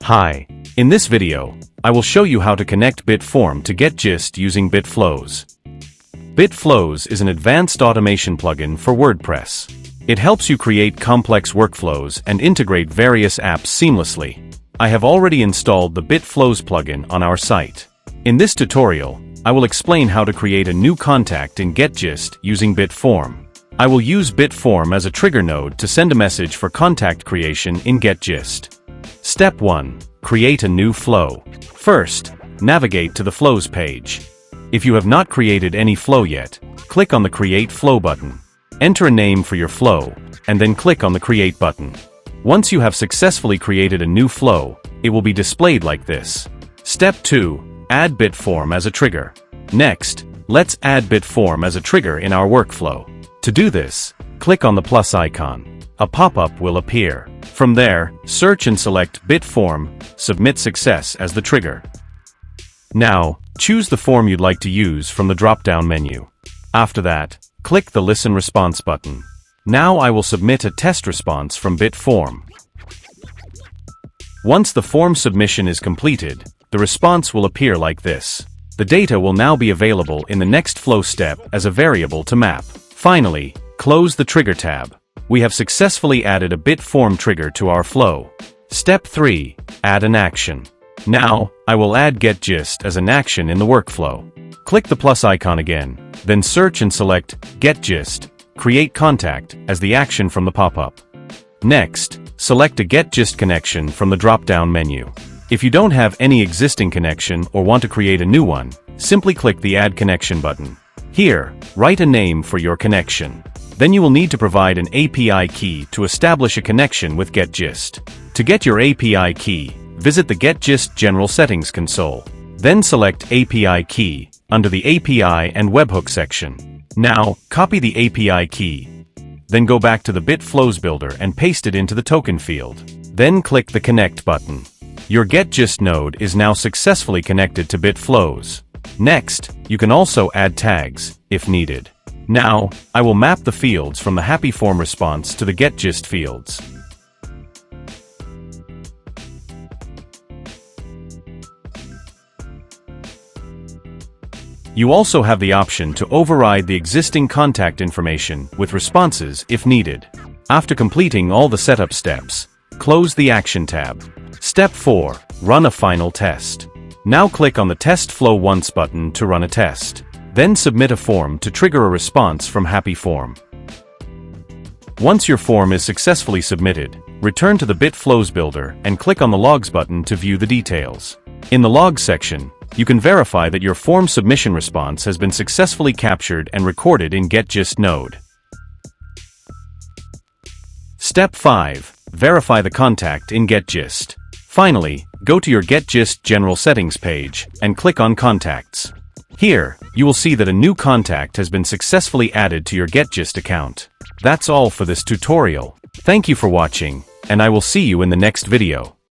Hi. In this video, I will show you how to connect BitForm to GetGist using BitFlows. BitFlows is an advanced automation plugin for WordPress. It helps you create complex workflows and integrate various apps seamlessly. I have already installed the BitFlows plugin on our site. In this tutorial, I will explain how to create a new contact in GetGist using BitForm. I will use BitForm as a trigger node to send a message for contact creation in GetGist. Step 1. Create a new flow. First, navigate to the Flows page. If you have not created any flow yet, click on the Create Flow button. Enter a name for your flow, and then click on the Create button. Once you have successfully created a new flow, it will be displayed like this. Step 2. Add BitForm as a trigger. Next, let's add BitForm as a trigger in our workflow. To do this, click on the plus icon. A pop-up will appear. From there, search and select BitForm, Submit Success as the trigger. Now, choose the form you'd like to use from the drop-down menu. After that, click the Listen Response button. Now I will submit a test response from BitForm. Once the form submission is completed, the response will appear like this. The data will now be available in the next flow step as a variable to map. Finally, close the Trigger tab. We have successfully added a BitForm trigger to our flow. Step 3. Add an action. Now, I will add GetGist as an action in the workflow. Click the plus icon again, then search and select GetGist, Create Contact as the action from the pop-up. Next, select a GetGist connection from the drop-down menu. If you don't have any existing connection or want to create a new one, simply click the Add Connection button. Here, write a name for your connection. Then you will need to provide an API key to establish a connection with GetGist. To get your API key, visit the GetGist General Settings console. Then select API key under the API and Webhook section. Now, copy the API key. Then go back to the BitFlows builder and paste it into the token field. Then click the Connect button. Your GetGist node is now successfully connected to BitFlows. Next, you can also add tags, if needed. Now, I will map the fields from the Happy Form response to the GetGist fields. You also have the option to override the existing contact information with responses if needed. After completing all the setup steps, close the Action tab. Step 4. Run a final test. Now click on the Test Flow Once button to run a test. Then submit a form to trigger a response from Happy Form. Once your form is successfully submitted, return to the BitFlows builder and click on the Logs button to view the details. In the Logs section, you can verify that your form submission response has been successfully captured and recorded in GetGist node. Step 5. Verify the contact in GetGist. Finally, go to your GetGist General Settings page and click on Contacts. Here, you will see that a new contact has been successfully added to your GetGist account. That's all for this tutorial. Thank you for watching, and I will see you in the next video.